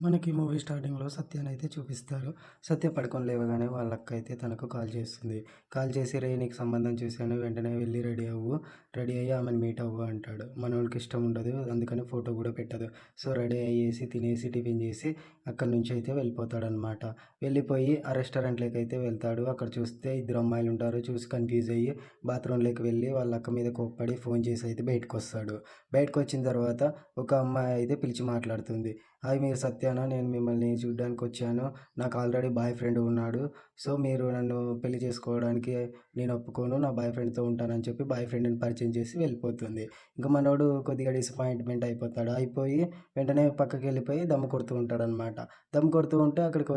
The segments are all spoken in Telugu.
మనకి మూవీ స్టార్టింగ్‌లో సత్యనైతే చూపిస్తారు. సత్య పడుకొని లేవగానే వాళ్ళ అక్క అయితే తనకు కాల్ చేస్తుంది. కాల్ చేసి "రేయ్! నీకు సంబంధం చూశాను. వెంటనే వెళ్లి రెడీ అవ్వు. రెడీ అయ్యి ఆమెను మీట్ అవ్వు" అంటాడు. మనోడికి ఇష్టం ఉండదు. అందుకని ఫోటో కూడా పెట్టదు. సో, రెడీ అయ్యేసి, తినేసి, టిఫిన్ చేసి అక్కడి నుంచి అయితే వెళ్ళిపోతాడనమాట. వెళ్ళిపోయి ఆ రెస్టారెంట్‌లోకైతే వెళ్తాడు. అక్కడ చూస్తే ఇద్దరు అమ్మాయిలుంటారు. చూసి కన్‌ఫ్యూజ్ అయ్యి బాత్రూమ్‌లోకి వెళ్ళి వాళ్ళ అక్క మీద కోప్పడి ఫోన్ చేసి అయితే బయటకొస్తాడు. బయటకొచ్చిన తర్వాత ఒక అమ్మాయి అయితే పిలిచి మాట్లాడుతుంది. హాయ్, మీరు సత్యానా? నేను మిమ్మల్ని చూడ్డానికొచ్చాను. నాకు ఆల్రెడీ బాయ్ ఫ్రెండ్ ఉన్నాడు. సో, మీరు నన్ను పెళ్లి చేసుకోవడానికి నేను ఒప్పుకోను. నా బాయ్ ఫ్రెండ్‌తో ఉంటానని చెప్పి బాయ్ ఫ్రెండ్‌ని పరిచయం చేసి వెళ్ళిపోతుంది. ఇంక మనోడు కొద్దిగా డిసప్పాయింట్‌మెంట్ అయిపోతాడు. అయిపోయి వెంటనే పక్కకెళ్ళిపోయి దమ్ము కొడుతూ ఉంటాడనమాట. దమ్ము కొడుతూ ఉంటే అక్కడికి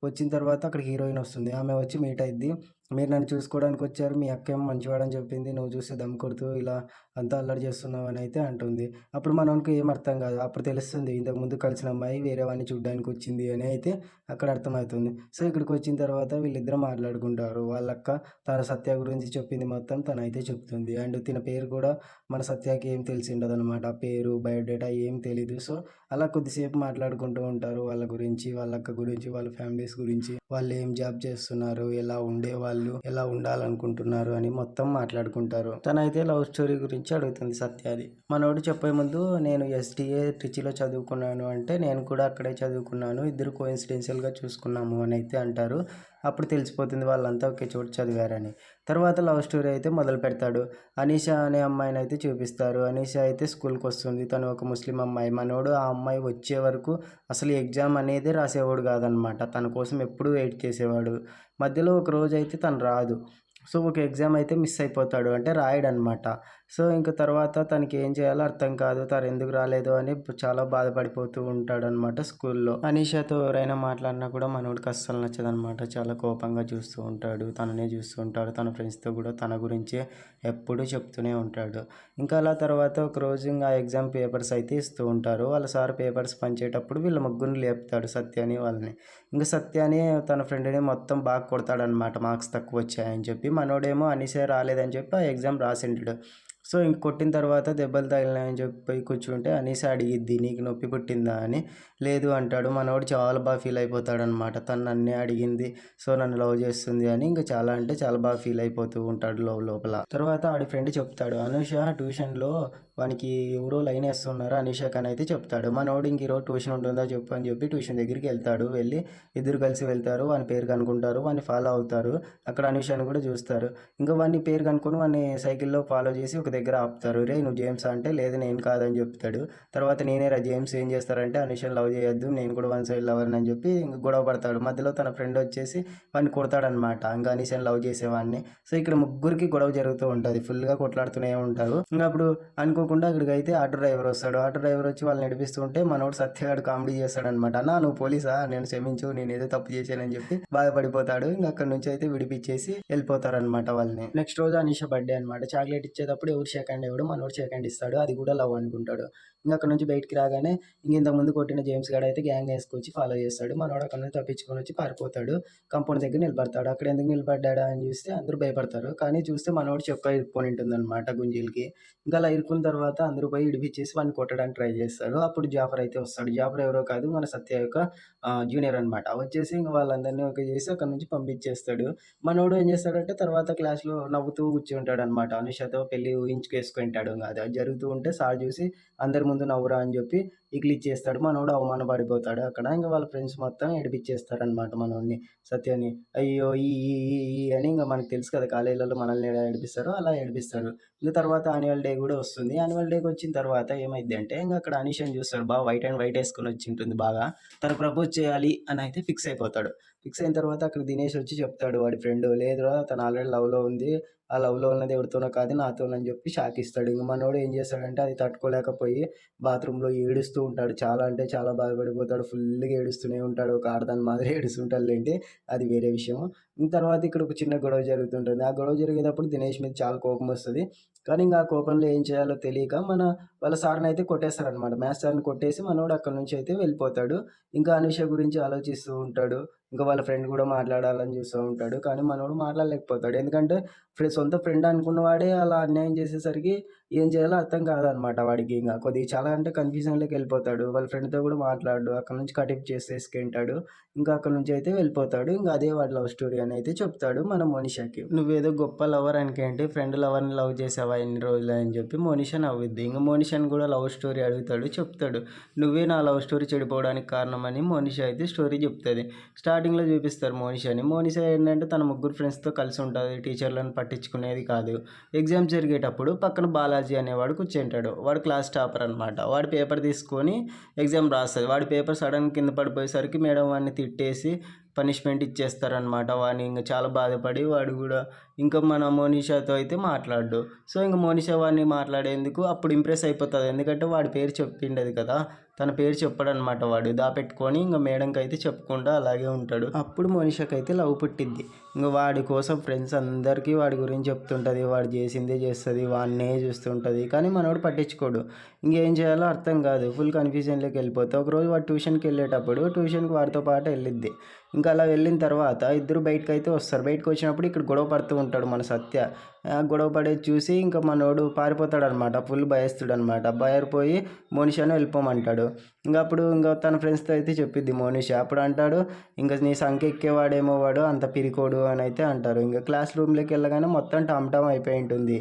వచ్చిన తర్వాత అక్కడ హీరోయిన్ వస్తుంది. ఆమె వచ్చి మీట్ అయిద్ది. "మీరు నన్ను చూసుకోవడానికొచ్చారు. మీ అక్కేమో మంచివాడని చెప్పింది. నువ్వు చూస్తే దమ్ము కొడుతూ ఇలా అంతా అల్లరి చేస్తున్నావని" అయితే అంటుంది. అప్పుడు మనోనికి ఏం అర్థం కాదు. అప్పుడు తెలుస్తుంది ఇంతకుముందు కలిసిన అమ్మాయి వేరే వాడిని చూడ్డానికొచ్చింది అని అయితే అక్కడ అర్థమవుతుంది. సో, ఇక్కడికొచ్చిన తర్వాత వీళ్ళిద్దరూ మాట్లాడుకుంటారు. వాళ్ళక్క తన సత్య గురించి చెప్పింది మొత్తం తనైతే చెప్తుంది. అండ్ తిన పేరు కూడా మన సత్యకి ఏం తెలిసుండదనమాట. ఆ పేరు, బయోడేటా ఏం తెలీదు. సో, అలా కొద్దిసేపు మాట్లాడుకుంటూ ఉంటారు. వాళ్ళ గురించి, వాళ్ళ అక్క గురించి, వాళ్ళ ఫ్యామిలీస్ గురించి, వాళ్ళు ఏం జాబ్ చేస్తున్నారు, ఎలా ఉండేవాళ్ళు, ఎలా ఉండాలనుకుంటున్నారు అని మొత్తం మాట్లాడుకుంటారు. తనైతే లవ్ స్టోరీ గురించి అడుగుతుంది సత్యాది. మనోడు చెప్పే ముందు నేను ఎస్‌డీఏ ట్రిచిలో చదువుకున్నాను అంటే, నేను కూడా అక్కడే చదువుకున్నాను. ఇద్దరు కోయిన్సిడెన్షియల్‌గా చూసుకున్నాము అని అయితే అంటారు. అప్పుడు తెలిసిపోతుంది వాళ్ళంతా ఒకే చోట చదివారని. తర్వాత లవ్ స్టోరీ అయితే మొదలుపెడతాడు. అనీషా అనే అమ్మాయినైతే చూపిస్తారు. అనీషా అయితే స్కూల్‌కొస్తుంది. తను ఒక ముస్లిం అమ్మాయి. మనోడు ఆ అమ్మాయి వచ్చే వరకు అసలు ఎగ్జామ్ అనేదే రాసేవాడు కాదనమాట. తన కోసం ఎప్పుడూ వెయిట్ చేసేవాడు. మధ్యలో ఒక రోజైతే తను రాదు. సో, ఒక ఎగ్జామ్ అయితే మిస్ అయిపోతాడు. అంటే రాయడనమాట. సో, ఇంక తర్వాత తనకేం చేయాలో అర్థం కాదు. తనెందుకు రాలేదు అని చాలా బాధపడిపోతూ ఉంటాడనమాట స్కూల్‌లో. అనీషాతో ఎవరైనా మాట్లాడినా కూడా మనోడికి అస్సలు నచ్చదనమాట. చాలా కోపంగా చూస్తూ ఉంటాడు. తననే చూస్తూ ఉంటాడు. తన ఫ్రెండ్స్‌తో కూడా తన గురించే ఎప్పుడూ చెప్తూనే ఉంటాడు. ఇంకా అలా తర్వాత ఒకరోజు ఇంగ ఆ ఎగ్జామ్ పేపర్స్ అయితే ఇస్తూ ఉంటారు. వాళ్ళ సార్ పేపర్స్ పంచేటప్పుడు వీళ్ళ ముగ్గురిని లేపుతాడు సత్యాని వాళ్ళని. ఇంక సత్యాని తన ఫ్రెండ్‌ని మొత్తం బాగా కొడతాడనమాట మార్క్స్ తక్కువొచ్చాయని చెప్పి. మనోడేమో అనీషే రాలేదని చెప్పి ఆ ఎగ్జామ్ రాసిండడు. సో, ఇంక కొట్టిన తర్వాత దెబ్బలు తగిలినాయని చెప్పి పోయి కూర్చుంటే అనీష అడిగిద్ది, "నీకు నొప్పి పుట్టిందా" అని. లేదు అంటాడు. మనోడు చాలా బాగా ఫీల్ అయిపోతాడనమాట. తను నన్నే అడిగింది. సో, నన్ను లవ్ చేస్తుంది అని ఇంక చాలా అంటే చాలా బాగా ఫీల్ అయిపోతూ ఉంటాడు లోపల. తర్వాత ఆడి ఫ్రెండ్ చెప్తాడు, "అనూష ట్యూషన్‌లో వానికి ఎవరో లైనేస్తున్నారు అనీషకని" అయితే చెప్తాడు. మనోడు ఇంక ఈరోజు ట్యూషన్ ఉంటుందా చెప్పు అని చెప్పి ట్యూషన్ దగ్గరికి వెళ్తాడు. వెళ్ళి ఇద్దరు కలిసి వెళ్తారు. వాని పేరు కనుక్కుంటారు. వాడిని ఫాలో అవుతారు. అక్కడ అనూషని కూడా చూస్తారు. ఇంకా వాడిని పేరు కనుక్కొని వాడిని సైకిల్‌లో ఫాలో చేసి ఒక దగ్గర ఆపుతారు. "రేయ్! నువ్వు జేమ్సా?" అంటే, "లేదు నేను కాదని" చెప్తాడు. తర్వాత "నేనేరా జేమ్స్, ఏం చేస్తారంటే అనూషని లవ్ చేయొద్దు. నేను కూడా వన్ సైడ్ లవర్‌ని" అని చెప్పి ఇంక గొడవ పడతాడు. మధ్యలో తన ఫ్రెండ్ వచ్చేసి వాడిని కొడతాడనమాట. ఇంక అనీషని లవ్ చేసేవాడిని. సో, ఇక్కడ ముగ్గురికి గొడవ జరుగుతూ ఉంటది. ఫుల్‌గా కొట్లాడుతూనే ఉంటారు. ఇంగ అప్పుడు అనుకోకుండా అక్కడికైతే ఆటో డ్రైవర్ వస్తాడు. ఆటో డ్రైవర్ వచ్చి వాళ్ళని నడిపిస్తూ ఉంటే మనోడు సత్యగాడు కామెడీ చేస్తాడనమాట. "అన్నా నువ్వు పోలీసా? నన్ను క్షమించు. నేనేదో తప్పు చేశానని" చెప్పి బాధపడిపోతాడు. ఇంక అక్కడి నుంచి అయితే విడిపిచ్చేసి వెళ్ళిపోతారనమాట వాళ్ళని. నెక్స్ట్ రోజు అనీష బర్త్‌డే అనమాట. చాక్లెట్ ఇచ్చేటప్పుడు ఎవరు షేక్ హ్యాండ్ ఇవ్వడు. మనోడు షేక్ హ్యాండ్ ఇస్తాడు. అది కూడా లవ్ అనుకుంటాడు. ఇంక అక్కడి నుంచి బయటికి రాగానే ఇంతకుముందు కొట్టిన జేమ్స్ గాడయితే గ్యాంగ్ ఏసుకొచ్చి ఫాలో చేస్తాడు. మనోడు అక్కడి నుంచి తప్పించుకొనొచ్చి పారిపోతాడు. కాంపౌండ్ దగ్గర నిలబడతాడు. అక్కడ ఎందుకు నిలబడ్డాడా అని చూస్తే అందరూ భయపడతారు. కానీ చూస్తే మనోడు చొక్కా ఇరుక్కొని ఉంటుందనమాట గుంజీలకి. ఇంకా అలా ఇరుక్కున్న తర్వాత అందరూ పోయి ఇడిపిచ్చేసి వాడిని కొట్టడానికి ట్రై చేస్తారు. అప్పుడు జాఫర్ అయితే వస్తాడు. జాఫర్ ఎవరో కాదు మన సత్య యొక్క జూనియర్ అనమాట. వచ్చేసి ఇంక వాళ్ళందరిని ఓకే చేసి అక్కడి నుంచి పంపించేస్తాడు. మనోడు ఏం చేస్తాడంటే తర్వాత క్లాస్‌లో నవ్వుతూ కూర్చుంటాడనమాట. అనుషతో పెళ్లి ఊహించుకేసుకుంటాడు. అది జరుగుతూ ఉంటే సార్ చూసి అందరి ముందు నవ్వురా అని చెప్పి ఇకిలిచ్చేస్తాడు. మనోడు అవమానపడిపోతాడు అక్కడ. ఇంక వాళ్ళ ఫ్రెండ్స్ మొత్తం ఏడిపిచ్చేస్తారనమాట మనోడిని, సత్యాని. అయ్యో! ఈ ఈ ఈ ఈ అని ఇంక మనకు తెలుసు కదా! కాలేజీలలో మనల్ని ఎలా ఏడిపిస్తారో అలా ఏడిపిస్తారు. ఇంక తర్వాత యాన్యువల్ డే గూడా వస్తుంది. యాన్యువల్ డేకి వచ్చిన తర్వాత ఏమైద్దంటే ఇంక అక్కడ అనీషని చూస్తాడు. వైట్ అండ్ వైట్ ఏసుకొని వచ్చింటుంది బాగా. తను ప్రపోజ్ చేయాలి అని అయితే ఫిక్స్ అయిపోతాడు. ఫిక్స్ అయిన తర్వాత అక్కడ దినేష్ వచ్చి చెప్తాడు వాడి ఫ్రెండ్, "లేదురా తను ఆల్రెడీ లవ్‌లో ఉంది. ఆ లవ్‌లో ఉన్నది ఎవరితోనో కాదు నాతోనని" చెప్పి షాక్ ఇస్తాడు. ఇంక మనోడు ఏం చేస్తాడంటే అది తట్టుకోలేకపోయి బాత్రూమ్‌లో ఏడుస్తూ ఉంటాడు. చాలా అంటే చాలా బాధపడిపోతాడు. ఫుల్‌గా ఏడుస్తూనే ఉంటాడు. ఒక ఆడదాని మాదిరి ఏడుస్తుంటాడులెండి. అది వేరే విషయం. తర్వాత ఇక్కడ ఒక చిన్న గొడవ జరుగుతుంటుంది. ఆ గొడవ జరిగేటప్పుడు దినేష్ మీద చాలా కోపమొస్తది. కానీ ఇంక ఆ కోపంలో ఏం చేయాలో తెలియక వాళ్ళ సార్‌నయితే కొట్టేస్తారనమాట. మ్యాథ్స్ సార్‌ని కొట్టేసి మనోడు అక్కడి నుంచి అయితే వెళ్ళిపోతాడు. ఇంకా అనూష గురించి ఆలోచిస్తూ ఉంటాడు. ఇంకా వాళ్ళ ఫ్రెండ్ కూడా మాట్లాడాలని చూస్తూ ఉంటాడు. కానీ మనోడు మాట్లాడలేకపోతాడు. ఎందుకంటే సొంత ఫ్రెండ్ అనుకున్న వాడే అలా అన్యాయం చేసేసరికి ఏం చేయాలో అర్థం కాదనమాట వాడికి. ఇంక కొద్దిగా చాలా అంటే కన్‌ఫ్యూజన్‌లోకి వెళ్ళిపోతాడు. వాళ్ళ ఫ్రెండ్‌తో కూడా మాట్లాడడు. అక్కడి నుంచి కటిఫ్ చేసేసుకుంటాడు. ఇంకా అక్కడి నుంచి అయితే వెళ్ళిపోతాడు. ఇంక అదే వాడి లవ్ స్టోరీ అని అయితే చెప్తాడు మన మోనిషాకి. "నువ్వేదో గొప్ప లవర్ అనుకేంటి, ఫ్రెండ్ లవర్‌ని లవ్ చేసావా ఇన్ని రోజులు" అని చెప్పి మోనిషా నవ్విద్ది. ఇంక మోనిషాని కూడా లవ్ స్టోరీ అడుగుతాడు. చెప్తాడు. "నువ్వే నా లవ్ స్టోరీ చెడిపోవడానికి కారణమని" మోనిషా అయితే స్టోరీ చెప్తది. స్టార్టింగ్‌లో చూపిస్తారు మోనిషాని. మోనిషా ఏంటంటే తన ముగ్గురు ఫ్రెండ్స్‌తో కలిసి ఉంటది. టీచర్లను పట్టించుకునేది కాదు. ఎగ్జామ్స్ జరిగేటప్పుడు పక్కన బాలాజీ అనేవాడు కూర్చుంటాడు. వాడు క్లాస్ టాపర్ అనమాట. వాడు పేపర్ తీసుకొని ఎగ్జామ్ రాస్తది. వాడి పేపర్ సడన్‌గా కింద పడిపోయేసరికి మేడం వాడిని తిట్టేసి పనిష్మెంట్ ఇచ్చేస్తారనమాట. వాడిని ఇంక చాలా బాధపడి వాడు కూడా ఇంకా మన మోనిషాతో అయితే మాట్లాడడు. సో, ఇంక మోనిషా వాడిని మాట్లాడేందుకు అప్పుడు ఇంప్రెస్ అయిపోతది. ఎందుకంటే వాడి పేరు చెప్పిండదు కదా! తన పేరు చెప్పడనమాట వాడు. దాపెట్టుకొని ఇంక మేడంకయితే చెప్పకుండా అలాగే ఉంటాడు. అప్పుడు మోనిషాకయితే లవ్ పుట్టిద్ది. ఇంక వాడి కోసం ఫ్రెండ్స్ అందరికీ వాడి గురించి చెప్తుంటది. వాడు చేసిందే చేస్తది. వాడినే చూస్తుంటది. కానీ మనోడు పట్టించుకోడు. ఇంకేం చేయాలో అర్థం కాదు. ఫుల్ కన్‌ఫ్యూజన్‌లోకి వెళ్ళిపోతే ఒకరోజు వాడు ట్యూషన్‌కెళ్ళేటప్పుడు ట్యూషన్‌కి వాడితో పాటు వెళ్ళిద్ది. ఇంకా అలా వెళ్ళిన తర్వాత ఇద్దరు బయటకైతే వస్తారు. బయటకొచ్చినప్పుడు ఇక్కడ గొడవ పడుతూ ఉంటాడు మన సత్య. గొడవ పడేది చూసి ఇంకా మనోడు పారిపోతాడనమాట. ఫుల్ భయస్తుడనమాట. పారిపోయి మోనిషాని వెళ్ళిపోమంటాడు. ఇంక తన ఫ్రెండ్స్‌తో అయితే చెప్పిద్ది మోనిష. అప్పుడు అంటాడు, "ఇంక నీ సంఖ్య ఎక్కేవాడేమో వాడు అంత పిరికోడు" అని అయితే అంటారు. ఇంక క్లాస్ రూమ్‌లోకి వెళ్ళగానే మొత్తం టామ్ టామ్ అయిపోయి ఉంటుంది.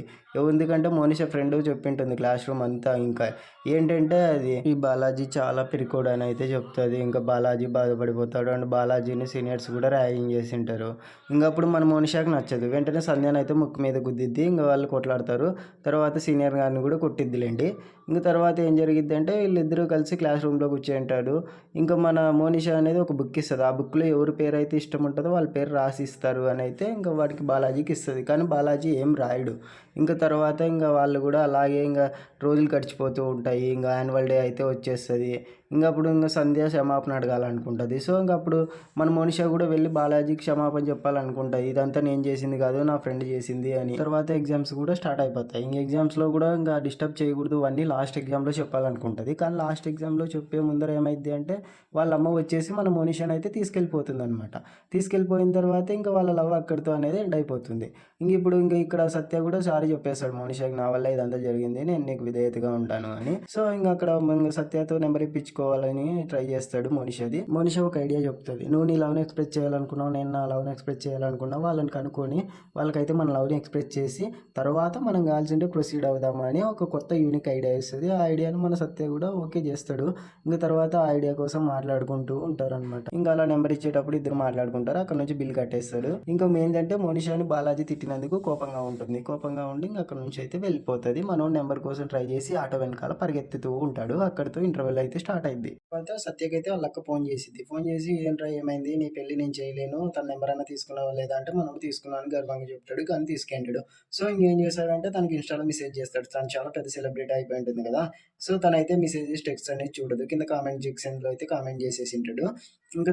ఎందుకంటే మోనిష ఫ్రెండ్ చెప్పింటుంది క్లాస్ రూమ్ అంతా ఇంకా. ఏంటంటే అది ఈ బాలాజీ చాలా పిరికోడు అని అయితే చెప్తది. ఇంకా బాలాజీ బాధపడిపోతాడు. అండ్ బాలాజీని సీనియర్స్ కూడా ర్యాగింగ్ చేసింటారు. అప్పుడు మన మోనిషాకి నచ్చదు. వెంటనే సంధ్యనైతే ముక్కు మీద గుద్దిద్ది. ఇంక వాళ్ళు కొట్లాడతారు. తర్వాత సీనియర్ గారిని కూడా కొట్టిద్దిలెండి. తర్వాత ఏం జరిగిద్దంటే వీళ్ళిద్దరూ కలిసి క్లాస్ రూమ్‌లో కూర్చుంటాడు. ఇంకా మన మోనిషా అనేది ఒక బుక్ ఇస్తది. ఆ బుక్‌లో ఎవరి పేరైతే ఇష్టం ఉంటదో వాళ్ళ పేరు రాసి ఇస్తారు అని అయితే ఇంక వాడికి బాలాజీకి ఇస్తది. కానీ బాలాజీ ఏం రాయడు. తర్వాత వాళ్ళు కూడా అలాగే రోజులు గడిచిపోతూ ఉంటాయి. యాన్యువల్ డే అయితే వచ్చేస్తది. అప్పుడు సంధ్య క్షమాపణ అడగాలనుకుంటది. సో, అప్పుడు మన మోనిషా కూడా వెళ్ళి బాలాజీకి క్షమాపణ చెప్పాలనుకుంటది. ఇదంతా నేను చేసింది కాదు, నా ఫ్రెండ్ చేసింది అని. తర్వాత ఎగ్జామ్స్ కూడా స్టార్ట్ అయిపోతాయి. ఎగ్జామ్స్‌లో కూడా డిస్టర్బ్ చేయకూడదు అన్నీ లాస్ట్ ఎగ్జామ్‌లో చెప్పాలనుకుంటది. కానీ లాస్ట్ ఎగ్జామ్‌లో చెప్పే ముందర ఏమైద్ది అంటే వాళ్ళ అమ్మ వచ్చేసి మన మోనిషాని అయితే తీసుకెళ్ళిపోతుందనమాట. తీసుకెళ్ళిపోయిన తర్వాత వాళ్ళ లవ్ అక్కడితో అనేది ఎండ్ అయిపోతుంది. ఇప్పుడు ఇక్కడ సత్య కూడా సారీ చెప్పేస్తాడు మోనిషాకి, "నా వల్ల ఇదంతా జరిగింది. నేను నీకు విధేయతగా ఉంటాను" అని. సో, అక్కడ సత్యతో నెంబర్ ఇప్పించుకోవాలని ట్రై చేస్తాడు మోనిషాది. మోనిషా ఒక ఐడియా చెప్తది. "నువ్వు నీ లవ్‌ని ఎక్స్‌ప్రెస్ చేయాలనుకున్నావు. నేను నా లవ్‌ని ఎక్స్‌ప్రెస్ చేయాలనుకున్నా. వాళ్ళని కనుక్కొని వాళ్ళకైతే మన లవ్‌ని ఎక్స్‌ప్రెస్ చేసి తర్వాత మనం కావాల్సింటే ప్రొసీడ్ అవుదాము" అని ఒక కొత్త యూనిక్ ఐడియా ఇస్తది. ఆ ఐడియాని మన సత్య కూడా ఓకే చేస్తాడు. తర్వాత ఆ ఐడియా కోసం మాట్లాడుకుంటూ ఉంటారనమాట. అలా నెంబర్ ఇచ్చేటప్పుడు ఇద్దరు మాట్లాడుకుంటారు. అక్కడ నుంచి బిల్ కట్టేస్తాడు. ఏంటంటే మోనిషాని బాలాజీ తిట్టినందుకు కోపంగా ఉంటుంది. కోపంగా ఉండి అక్కడి నుంచి అయితే వెళ్ళిపోతది. మనోడు నెంబర్ కోసం ట్రై చేసి ఆటో వెనకాల పరిగెత్తుతూ ఉంటాడు. అక్కడితో ఇంటర్వెల్ అయితే స్టార్ట్ అయిద్ది. తర్వాత సత్యకైతే వాళ్ళ అక్క ఫోన్ చేసిద్ది. ఫోన్ చేసి, "ఏంట్రా ఏమైంది? నీ పెళ్లి నేను చేయలేను. తన నెంబర్ అన్నా తీసుకున్నావా లేదా?" అంటే మనోడు తీసుకున్నా అని గర్వంగా చెప్తాడు. కానీ తీసుకెళ్ళడు. సో, ఇంకేం చేస్తాడంటే తనకి ఇన్‌స్టాలో మెసేజ్ చేస్తాడు. తను చాలా పెద్ద సెలబ్రిటీ అయిపోయి ఉంటుంది కదా! సో, తనైతే మెసేజెస్, టెక్స్ట్ అనేది చూడదు. కింద కామెంట్ సెక్షన్‌లో అయితే కామెంట్ చేసేసింటాడు.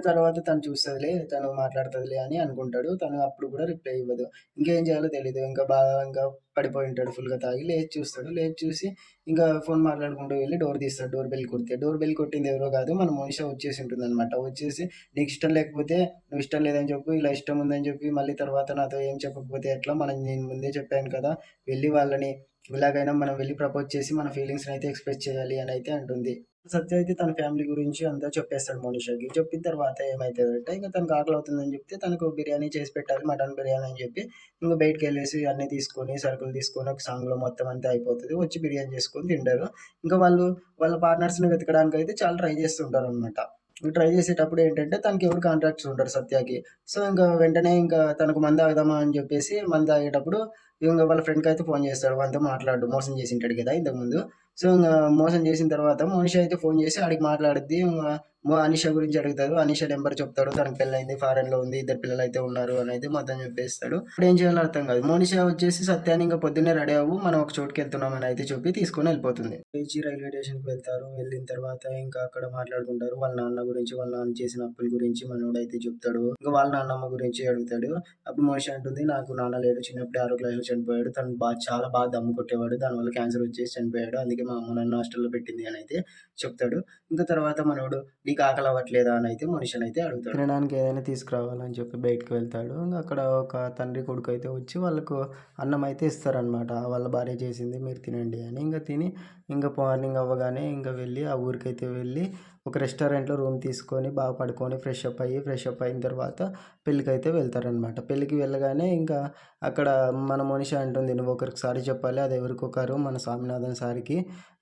తర్వాత తను చూస్తదిలే, తను మాట్లాడుతదిలే అని అనుకుంటాడు. తను అప్పుడు కూడా రిప్లై ఇవ్వదు. ఇంకేం చేయాలో తెలీదు. బాగా పడిపోయి ఉంటాడు ఫుల్‌గా తాగి. లేచి చూస్తాడు. లేచి చూసి ఫోన్ మాట్లాడుకుంటూ వెళ్లి డోర్ తీస్తాడు. డోర్ బెల్ కొడితే. డోర్ బెల్ కొట్టింది ఎవరో కాదు, మన మోనిషా వచ్చేసి ఉంటుందన్నమాట. వచ్చేసి, "నీకు ఇష్టం లేకపోతే నువ్వు ఇష్టం లేదని చెప్పు. ఇలా ఇష్టం ఉందని చెప్పి మళ్ళీ తర్వాత నాతో ఏం చెప్పకపోతే ఎట్లా? నేను ముందే చెప్పాను కదా! వెళ్లి వాళ్ళని ఎలాగైనా మనం వెళ్లి ప్రపోజ్ చేసి మన ఫీలింగ్స్‌ని అయితే ఎక్స్‌ప్రెస్ చేయాలి" అని అయితే అంటుంది. సత్య అయితే తన ఫ్యామిలీ గురించి అంతా చెప్పేస్తాడు మోనిషాకి. చెప్పిన తర్వాత ఏమైతదంటే తనకు ఆకలవుతుందని చెప్తే తనకు బిర్యానీ చేసి పెట్టాలి. మటన్ బిర్యానీ అని చెప్పి బయటికెళ్ళేసి అన్నీ తీసుకొని, సరుకులు తీసుకొని ఒక సాంగ్‌లో మొత్తం అంతా అయిపోతది. వచ్చి బిర్యానీ చేసుకొని తింటారు. వాళ్ళు వాళ్ళ పార్ట్నర్స్‌ని వెతకడానికైతే చాలా ట్రై చేస్తుంటారనమాట. ట్రై చేసేటప్పుడు ఏంటంటే తనకి ఎవరు కాంటాక్ట్స్ ఉండరు సత్యకి. సో, వెంటనే తనకు మందు తాగుదామా అని చెప్పేసి మందు తాగేటప్పుడు వాళ్ళ ఫ్రెండ్‌కయితే ఫోన్ చేస్తాడు. వానితో మాట్లాడడు. మోసం చేసుంటాడు కదా ఇంతకుముందు. సో, మోసం చేసిన తర్వాత మోనిష అయితే ఫోన్ చేసి ఆడికి మాట్లాడిద్ది. అనిష గురించి అడుగుతారు. అనిష నంబర్ చెప్తాడు. తనకి పెళ్లయింది. ఫారెన్‌లో ఉంది. ఇద్దరు పిల్లలైతే ఉన్నారు అనైతే మొత్తం చెప్పేస్తాడు. ఇప్పుడేం చేయాలో అర్థం కాదు. మోనిష వచ్చేసి సత్యాన్ని పొద్దున్నే రెడీ అవ్వు, మనం ఒక చోటుకెళ్తున్నాం అని అయితే చెప్పి తీసుకొని వెళ్ళిపోతుంది. లేచి రైల్వే స్టేషన్‌కి వెళ్తారు. వెళ్ళిన తర్వాత అక్కడ మాట్లాడుకుంటారు. వాళ్ళ నాన్న గురించి, వాళ్ళ నాన్న చేసిన అప్పుల గురించి మనోడైతే చెప్తాడు. వాళ్ళ నాన్నమ్మ గురించి అడుగుతాడు. అప్పుడు మోనిష అంటుంది, "నాకు నాన్న లేడు. చిన్నప్పుడే 6 క్లాస్‌లో చనిపోయాడు. తను చాలా బాగా దమ్ము కొట్టేవాడు. దానివల్ల క్యాన్సర్ వచ్చేసి చనిపోయాడు. అందుకే మా అమ్మ నన్ను హాస్టల్‌లో పెట్టింది" అని అయితే చెప్తాడు. తర్వాత మనోడు, "నీకు నీకు ఆకలి అవ్వట్లేదా అని అయితే మనిషిని అయితే అడుగుతాడు. తినడానికి ఏదైనా తీసుకురావాలని చెప్పి బయటకు వెళ్తాడు. ఇంక అక్కడ ఒక తండ్రి కొడుకు అయితే వచ్చి వాళ్ళకు అన్నం అయితే ఇస్తారనమాట. వాళ్ళ భార్య చేసింది మీరు తినండి అని. ఇంక తిని ఇంక మార్నింగ్ అవ్వగానే ఇంక వెళ్ళి ఆ ఊరికైతే వెళ్ళి ఒక రెస్టారెంట్‌లో రూమ్ తీసుకొని బాగా పడుకొని ఫ్రెష్ అప్ అయిన తర్వాత పెళ్ళికైతే వెళ్తారనమాట. పెళ్ళికి వెళ్ళగానే ఇంకా అక్కడ మన మనిషి అంటుంది, "నువ్వు ఒకరికి సారీ చెప్పాలి. అది ఎవరికో కాదు మన స్వామినాథన్ సార్‌కి.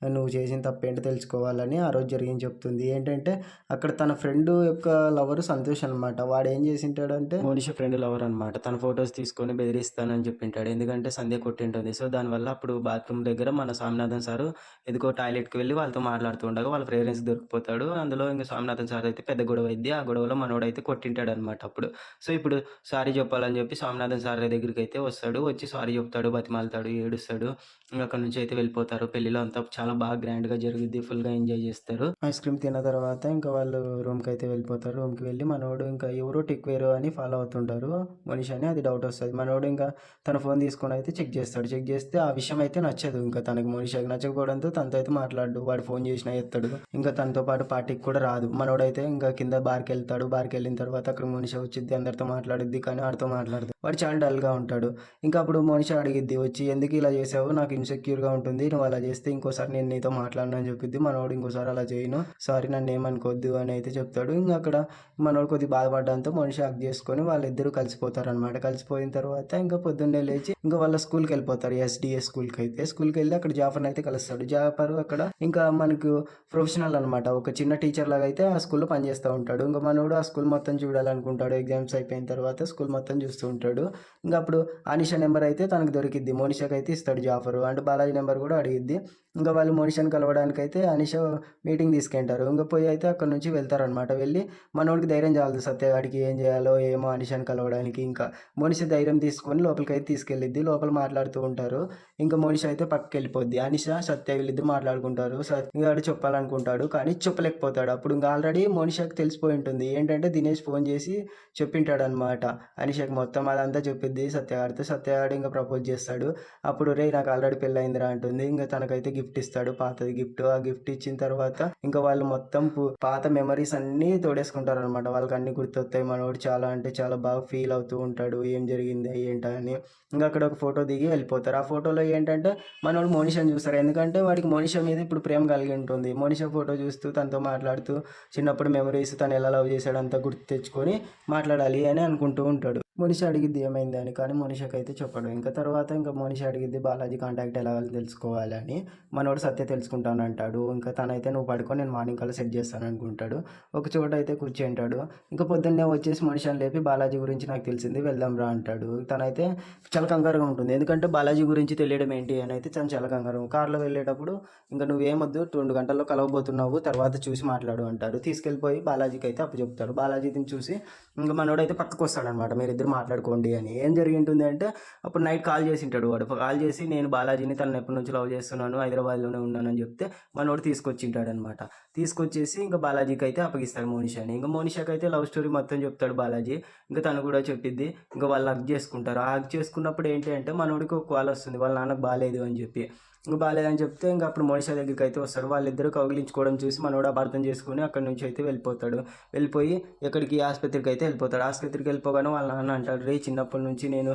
నువ్వు చేసిన తప్పేంటో తెలుసుకోవాలని" ఆ రోజు జరిగింది చెప్తుంది. ఏంటంటే అక్కడ తన ఫ్రెండ్ యొక్క లవరు సంతోష్ అనమాట. వాడేం చేసుంటాడంటే మోనిషా ఫ్రెండ్ లవర్ అనమాట. తన ఫోటోస్ తీసుకొని బెదిరిస్తానని చెప్పింటాడు. ఎందుకంటే సంధ్య కొట్టింటుంది. సో, దానివల్ల అప్పుడు బాత్రూమ్ దగ్గర మన స్వామినాథన్ సారు ఎందుకో టాయిలెట్‌కి వెళ్ళి వాళ్ళతో మాట్లాడుతూ ఉండగా వాళ్ళ పేరెంట్స్ దొరికిపోతాడు. అందులో ఇంక స్వామినాథన్ సార్ అయితే పెద్ద గొడవ అయిద్ది. ఆ గొడవలో మనోడైతే కొట్టింటాడనమాట అప్పుడు. సో, ఇప్పుడు సారీ చెప్పాలని చెప్పి స్వామినాథన్ సార్ దగ్గరికైతే వస్తాడు. వచ్చి సారీ చెప్తాడు, బతిమాలుతాడు, ఏడుస్తాడు. ఇంక అక్కడి నుంచి అయితే వెళ్ళిపోతారు. పెళ్ళిలో అంతా చాలా బాగా గ్రాండ్‌గా జరుగుద్ది. ఫుల్‌గా ఎంజాయ్ చేస్తారు. ఐస్ క్రీమ్ తిన్న తర్వాత ఇంకా వాళ్ళు రూమ్‌కైతే వెళ్ళిపోతారు. రూమ్‌కి వెళ్ళి మనోడు ఇంకా ఎవరో టెక్వేరో అని ఫాలో అవుతుంటారు. మనిషి అని అది డౌట్ వస్తది. మనోడు ఇంకా తన ఫోన్ తీసుకొని అయితే చెక్ చేస్తాడు. చెక్ చేస్తే ఆ విషయం అయితే నచ్చదు ఇంకా తనకి మనిషికి నచ్చకపోవడంతో తనతో అయితే మాట్లాడడు. వాడు ఫోన్ చేసినా ఎత్తడు. ఇంకా తనతో పాటు పార్టీకి కూడా రాదు. మనోడైతే ఇంకా కింద బార్‌కెళ్తాడు. బార్‌కెళ్ళిన తర్వాత అక్కడ మనిషి వచ్చిద్ది. అందరితో మాట్లాడిద్ది. కానీ ఆడితో మాట్లాడదు. వాడు చాలా డల్‌గా ఉంటాడు. ఇంకా అప్పుడు మనిషి అడిగిద్ది వచ్చి, "ఎందుకు ఇలా చేసావు? నాకు ఇన్‌సెక్యూర్‌గా ఉంటుంది. నువ్వు అలా చేస్తే ఇంకోసారి నేను నీతో మాట్లాడను" అని చెప్పిద్ది. మనోడు ఇంకోసారి అలా చేయను. సారీ నన్నేమనుకోవద్దు అని అయితే చెప్తాడు. ఇంక అక్కడ మనోడు కొద్దిగా బాధపడడంతో మనిషి హగ్ చేసుకొని వాళ్ళిద్దరూ కలిసిపోతారనమాట. కలిసిపోయిన తర్వాత ఇంకా పొద్దున్నే లేచి ఇంకా వాళ్ళ స్కూల్‌కెళ్ళిపోతారు. ఎస్‌డీఎస్ స్కూల్‌కైతే. స్కూల్‌కెళ్ళి అక్కడ జాఫర్‌ని అయితే కలుస్తాడు. జాఫర్ అక్కడ ఇంకా మనకు ప్రొఫెషనల్ అనమాట. ఒక చిన్న టీచర్ లాగా అయితే ఆ స్కూల్‌లో పనిచేస్తా ఉంటాడు. ఇంక మనోడు ఆ స్కూల్ మొత్తం చూడాలనుకుంటాడు. ఎగ్జామ్స్ అయిపోయిన తర్వాత స్కూల్ మొత్తం చూస్తూ ఉంటాడు. ఇంక అప్పుడు అనిషా నెంబర్ అయితే తనకు దొరికిద్ది. మోనిషాకైతే ఇస్తాడు జాఫరు. అంటే బాలాజీ నెంబర్ కూడా అడిగిద్ది. ఇంక వాళ్ళు మోనిషాని కలవడానికైతే అనిషా మీటింగ్ తీసుకెళ్తారు. ఇంక పోయి అయితే అక్కడి నుంచి వెళ్తారనమాట. వెళ్ళి మనోడికి ధైర్యం చాలదు సత్యగాడికి ఏం చేయాలో ఏమో అనిషాని కలవడానికి. ఇంకా మోనిష ధైర్యం తీసుకొని లోపలికైతే తీసుకెళ్ళిద్ది. లోపల మాట్లాడుతూ ఉంటారు. ఇంకా మోనిష అయితే పక్కకెళ్ళిపోద్ది. అనిష, సత్య వీళ్ళిద్దరు మాట్లాడుకుంటారు. సత్యగాడు చెప్పాలనుకుంటాడు. కానీ చెప్పలేకపోతాడు. అప్పుడు ఇంక ఆల్రెడీ మోనిషాకి తెలిసిపోయి ఉంటుంది. ఏంటంటే దినేష్ ఫోన్ చేసి చెప్పింటాడనమాట. అనిషకి మొత్తం అదంతా చెప్పిద్ది సత్యగాడితో. సత్యగాడు ఇంక ప్రపోజ్ చేస్తాడు. అప్పుడు "రేయ్ నాకు ఆల్రెడీ పెళ్లయిందిరా" అంటుంది. ఇంక తనకైతే గిఫ్ట్ ఇస్తాడు. పాతది గిఫ్ట్. ఆ గిఫ్ట్ ఇచ్చిన తర్వాత ఇంకా వాళ్ళు మొత్తం పాత మెమరీస్ అన్నీ తోడేసుకుంటారనమాట. వాళ్ళకన్నీ గుర్తొస్తాయి. మనోడు చాలా అంటే చాలా బాగా ఫీల్ అవుతూ ఉంటాడు. ఏం జరిగింది ఏంటా అని. ఇంక అక్కడ ఒక ఫోటో దిగి వెళ్ళిపోతారు. ఆ ఫోటోలో ఏంటంటే మనోడు మోనిషాని చూస్తాడు. ఎందుకంటే వాడికి మోనిషా మీద ఇప్పుడు ప్రేమ కలిగి ఉంటుంది. మోనిషా ఫోటో చూస్తూ తనతో మాట్లాడుతూ చిన్నప్పుడు మెమరీస్ తను ఎలా లవ్ చేశాడో అంతా గుర్తు తెచ్చుకొని మాట్లాడాలి అని అనుకుంటూ ఉంటాడు. మోనిషా అడిగిద్ది ఏమైంది అని. కానీ మోనిషాకైతే చెప్పడు. ఇంకా తర్వాత ఇంకా మోనిషా అడిగిద్ది బాలాజీ కాంటాక్ట్ ఎలా తెలుసుకోవాలి అని. మనోడు సత్య తెలుసుకుంటానంటాడు. ఇంకా తనైతే "నువ్వు పడుకో నేను మార్నింగ్ కల్లా సెట్ చేస్తాననుకుంటాడు." ఒక చోట అయితే కూర్చుంటాడు. ఇంకా పొద్దున్నే వచ్చేసి మనిషిని లేపి "బాలాజీ గురించి నాకు తెలిసింది వెళ్దాం రా" అంటాడు. తనైతే చాలా కంగారుగా ఉంటుంది. ఎందుకంటే బాలాజీ గురించి తెలియడం ఏంటి అని అయితే తను చాలా కంగారు. కార్‌లో వెళ్ళేటప్పుడు "ఇంక నువ్వేమొద్దు 2 గంటల్లో కలవబోతున్నావు. తర్వాత చూసి మాట్లాడు" అంటారు. తీసుకెళ్ళిపోయి బాలాజీకి అయితే అప్పచెప్తారు. బాలాజీని చూసి ఇంక మనోడైతే పక్కకొస్తాడనమాట. "మీరిద్దరు మాట్లాడుకోండి" అని. ఏం జరిగింటుంది అంటే అప్పుడు నైట్ కాల్ చేసింటాడు వాడు. కాల్ చేసి "నేను బాలాజీని తనని ఎప్పటి నుంచో లవ్ చేస్తున్నాను. హైదరాబాద్‌లోనే ఉన్నానని" చెప్తే మనోడు తీసుకొచ్చింటాడనమాట. తీసుకొచ్చేసి ఇంక బాలాజీకైతే అప్పగిస్తాడు మోనిషాని. ఇంక మోనిషాకైతే లవ్ స్టోరీ మొత్తం చెప్తాడు బాలాజీ. ఇంక తను కూడా చెప్పిద్ది. ఇంక వాళ్ళు హగ్ చేసుకుంటారు. ఆ హగ్ చేసుకున్నప్పుడు ఏంటి అంటే మనోడికి ఒక కాల్ వస్తుంది. వాళ్ళ నాన్నకి బాలేదు అని చెప్పి. ఇంక బాలేదని చెప్తే ఇంక అప్పుడు మోనిషా దగ్గరికైతే వస్తాడు. వాళ్ళిద్దరూ కౌగిలించుకోవడం చూసి మనోడు అపార్థం చేసుకొని అక్కడి నుంచి అయితే వెళ్ళిపోతాడు. వెళ్ళిపోయి ఎక్కడికి ఆస్పత్రికి అయితే వెళ్ళిపోతాడు. ఆస్పత్రికి వెళ్ళిపోగానే వాళ్ళ నాన్న అంటాడు, "రేయ్ చిన్నప్పటి నుంచి నేను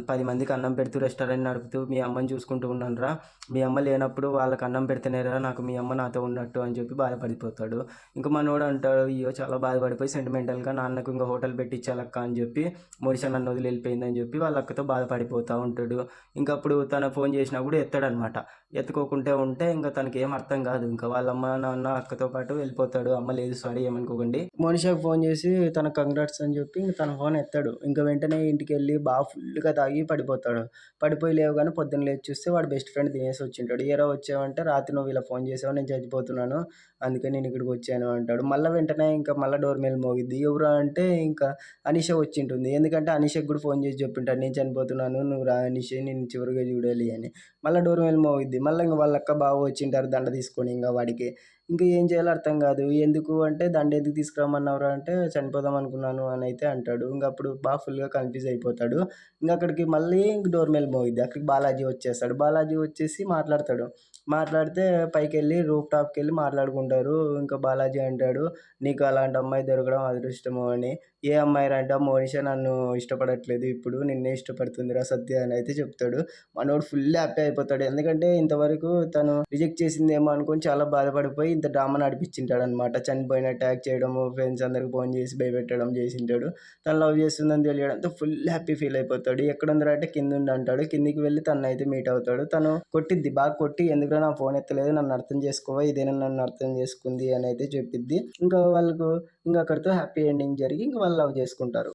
10 మందికి అన్నం పెడుతూ రెస్టారెంట్ నడుపుతూ మీ అమ్మని చూసుకుంటూ ఉన్నానురా. మీ అమ్మ లేనప్పుడు వాళ్ళకి అన్నం పెడితేనేరా నాకు మీ అమ్మ నాతో ఉన్నట్టు" అని చెప్పి బాధపడిపోతాడు. ఇంక మనోడు అంటాడు, "అయ్యో చాలా బాధపడిపోయి సెంటిమెంటల్‌గా నాన్నకు ఇంక హోటల్ పెట్టించాలక్క" అని చెప్పి మోనిషా నన్ను వదిలి వెళ్ళిపోయిందని చెప్పి వాళ్ళ అక్కతో బాధపడిపోతూ ఉంటాడు. ఇంక అప్పుడు తను ఫోన్ చేసినా కూడా ఎత్తడనమాట. ఎత్తుకోకుంటే ఉంటే ఇంక తనకేం అర్థం కాదు. ఇంక వాళ్ళ అమ్మ, నాన్న, అక్కతో పాటు వెళ్ళిపోతాడు. "అమ్మ లేదు సారీ ఏమనుకోకండి." మోనిషాకి ఫోన్ చేసి తనకు కంగ్రాట్స్ అని చెప్పి ఇంక తన ఫోన్ ఎత్తాడు. ఇంక వెంటనే ఇంటికెళ్ళి బాగా ఫుల్‌గా తాగి పడిపోతాడు. పడిపోయి లేవగానే పొద్దున్న లేచి చూస్తే వాడి బెస్ట్ ఫ్రెండ్ దినేష్ వచ్చింటాడు. "ఏరా వచ్చావంటే రాత్రి నువ్వు ఇలా ఫోన్ చేసావు నేను చచ్చిపోతున్నాను. అందుకే నేను ఇక్కడికి వచ్చాను" అంటాడు. మళ్ళా వెంటనే ఇంకా మళ్ళా డోర్ బెల్ మోగిద్ది. ఎవరా అంటే ఇంకా అనిష వచ్చింటుంది. ఎందుకంటే అనిషకి కూడా ఫోన్ చేసి చెప్పుంటాడు. "నేను చనిపోతున్నాను. నువ్వు రా అనిష నిన్ను చివరిగా చూడాలి" అని. మళ్ళా డోర్ బెల్ మోగిద్ది. మళ్ళా ఇంక వాళ్ళ అక్క, బావ వచ్చింటారు దండ తీసుకొని ఇంక వాడికి. ఇంక ఏం చేయాలో అర్థం కాదు. ఎందుకు అంటే "దండ ఎందుకు తీసుకురమ్మన్నావురా" అంటే "చనిపోదాం అనుకున్నాను" అని అయితే అంటాడు. ఇంక అప్పుడు బాగా ఫుల్‌గా కన్‌ఫ్యూజ్ అయిపోతాడు. ఇంక అక్కడికి మళ్ళీ ఇంక డోర్ బెల్ మోగిద్ది. అక్కడికి బాలాజీ వచ్చేస్తాడు. బాలాజీ వచ్చేసి మాట్లాడతాడు. మాట్లాడితే పైకెళ్ళి రూఫ్ టాప్‌కెళ్ళి మాట్లాడుకుంటారు. ఇంకా బాలాజీ అంటాడు, "నీకు అలాంటి అమ్మాయి దొరకడం అదృష్టము" అని. "ఏ అమ్మాయిరా" అంటే, "మోనిషా నన్ను ఇష్టపడట్లేదు ఇప్పుడు. నిన్నే ఇష్టపడుతుందిరా సత్య" అని అయితే చెప్తాడు. మనోడు ఫుల్ హ్యాపీ అయిపోతాడు. ఎందుకంటే ఇంతవరకు తను రిజెక్ట్ చేసిందేమో అనుకోని చాలా బాధపడిపోయి ఇంత డ్రామా నడిపించింటాడనమాట. చనిపోయినట్టు యాక్ట్ చేయడము, ఫ్రెండ్స్ అందరికి ఫోన్ చేసి భయపెట్టడం చేసింటాడు. తను లవ్ చేస్తుందని తెలియడంతో ఫుల్ హ్యాపీ ఫీల్ అయిపోతాడు. ఎక్కడుందిరా అంటే కిందుంది అంటాడు. కిందికి వెళ్ళి తననైతే మీట్ అవుతాడు. తను కొట్టిద్ది, బాగా కొట్టి, "ఎందుకురా నా ఫోన్ ఎత్తలేదు, నన్ను అర్థం చేసుకోవా, ఇదేనా నన్ను అర్థం చేసుకుంది" అని అయితే చెప్పిద్ది. ఇంకా వాళ్ళకు ఇంకా అక్కడితో హ్యాపీ ఎండింగ్ జరిగి ఇంక వాళ్ళు లవ్ చేసుకుంటారు.